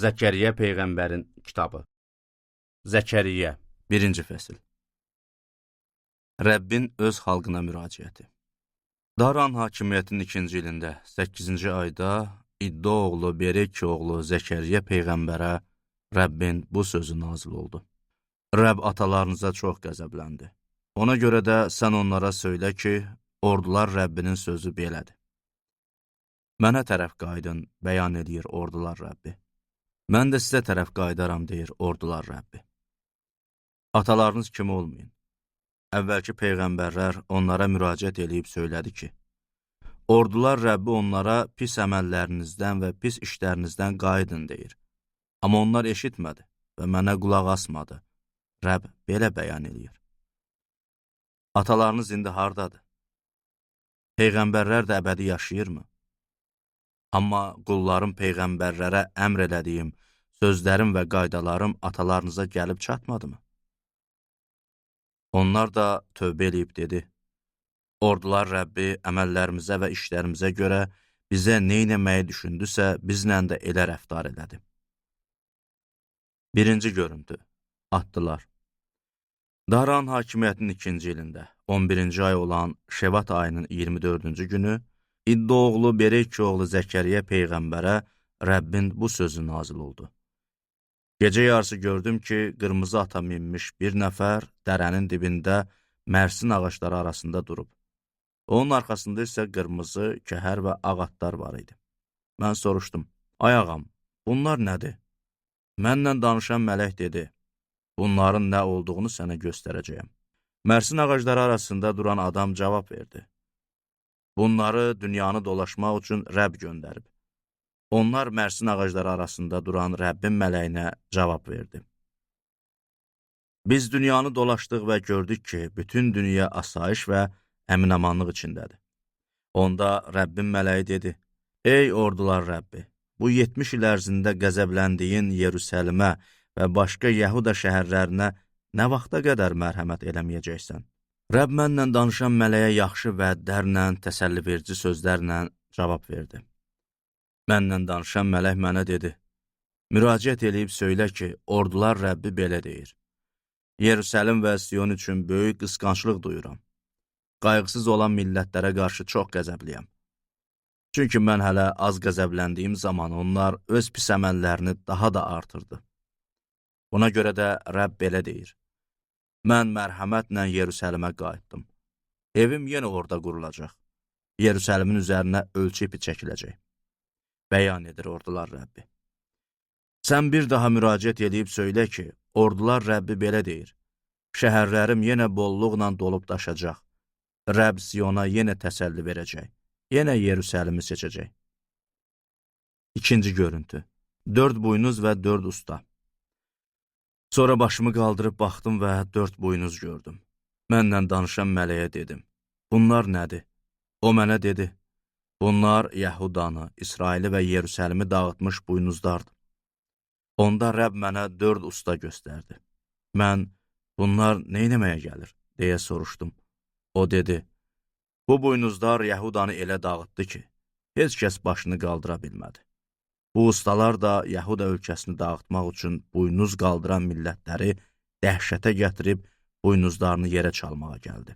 Zəkəriyyə Peyğəmbərin kitabı. Zəkəriyyə 1-ci fəsil. Rəbbin öz xalqına müraciəti. Daran hakimiyyətinin 2-ci ilində, 8-ci ayda İddo oğlu Bereki oğlu Zəkəriyyə Peyğəmbərə Rəbbin bu sözü nazil oldu. Rəbb atalarınıza çox qəzəbləndi. Ona görə də sən onlara söylə ki, ordular Rəbbinin sözü belədir. Mənə tərəf qaydın, bəyan edir ordular Rəbbi. Mən də sizə tərəf qaydaram, deyir ordular Rəbbi. Atalarınız kimi olmayın. Əvvəlki peyğəmbərlər onlara müraciət edib söylədi ki, ordular Rəbbi onlara pis əməllərinizdən və pis işlərinizdən qaydın, deyir. Amma onlar eşitmədi və mənə qulaq asmadı. Rəbb belə bəyan edir. Atalarınız indi hardadır? Peyğəmbərlər də əbədi yaşayırmı? Amma qullarım peyğəmbərlərə əmr elədiyim sözlərim və qaydalarım atalarınıza gəlib çatmadımı? Onlar da tövbə eləyib dedi, ordular Rəbbi əməllərimizə və işlərimizə görə bizə neynəməyi düşündüsə, bizlə də elə rəftar elədi. 1-ci görüntü. Atdılar. Daran hakimiyyətinin 2-ci ilində, 11-ci ay olan Şevat ayının 24-cü günü, İddo oğlu Bereki oğlu Zəkəriyyə Peyğəmbərə Rəbbin bu sözü nazil oldu. Gecə yarısı gördüm ki, qırmızı ata minmiş bir nəfər dərənin dibində Mərsin ağaçları arasında durub. Onun arxasında isə qırmızı, kəhər və ağ atlar var idi. Mən soruşdum, ay ağam, bunlar nədir? Mənlə danışan mələk dedi, bunların nə olduğunu sənə göstərəcəyəm. Mərsin ağacları arasında duran adam cavab verdi. Bunları dünyanı dolaşmaq üçün Rəbb göndərib. Onlar Mərsin ağacları arasında duran Rəbbin mələyinə cavab verdi. Biz dünyanı dolaşdıq və gördük ki, bütün dünya asayiş və əmin-amanlıq içindədir. Onda Rəbbin mələyi dedi, ey ordular Rəbbi, bu 70 il ərzində qəzəbləndiyin Yerusəlimə və başqa Yəhuda şəhərlərinə nə vaxta qədər mərhəmət eləməyəcəksən? Rəbb mənlə danışan mələyə yaxşı vədlərlə, təsəlliverici sözlərlə cavab verdi. Mənlə danışan mələk mənə dedi, müraciət eləyib söylə ki, ordular Rəbbi belə deyir. Yerusəlim və Sion üçün böyük qısqanclıq duyuram. Qayğısız olan millətlərə qarşı çox qəzəbliyəm. Çünki mən hələ az qəzəbləndiyim zaman onlar öz pis əməllərini daha da artırdı. Buna görə də Rəbb belə deyir. Mən mərhəmətlə Yerusəlimə qayıtdım. Evim yenə orada qurulacaq. Yerusəlimin üzərinə ölçü ipi çəkiləcək. Bəyan edir ordular Rəbbi. Sən bir daha müraciət edib söylə ki, ordular Rəbbi belə deyir. Şəhərlərim yenə bolluqla dolub daşacaq. Rəbb Siyona yenə təsəlli verəcək. Yenə Yerusəlimi seçəcək. 2-ci görüntü. 4 buynuz və 4 usta. Sonra başımı qaldırıb baxdım və 4 buynuz gördüm. Mənlə danışan mələyə dedim, bunlar nədir? O mənə dedi, bunlar Yəhudanı, İsraili və Yerusəlimi dağıtmış buynuzlardır. Onda Rəbb mənə 4 usta göstərdi. Mən, bunlar neynəməyə gəlir, deyə soruşdum. O dedi, bu buynuzlar Yəhudanı elə dağıtdı ki, heç kəs başını qaldıra bilmədi. Bu ustalar da Yəhuda ölkəsini dağıtmaq üçün buynuz qaldıran millətləri dəhşətə gətirib buynuzlarını yerə çalmağa gəldi.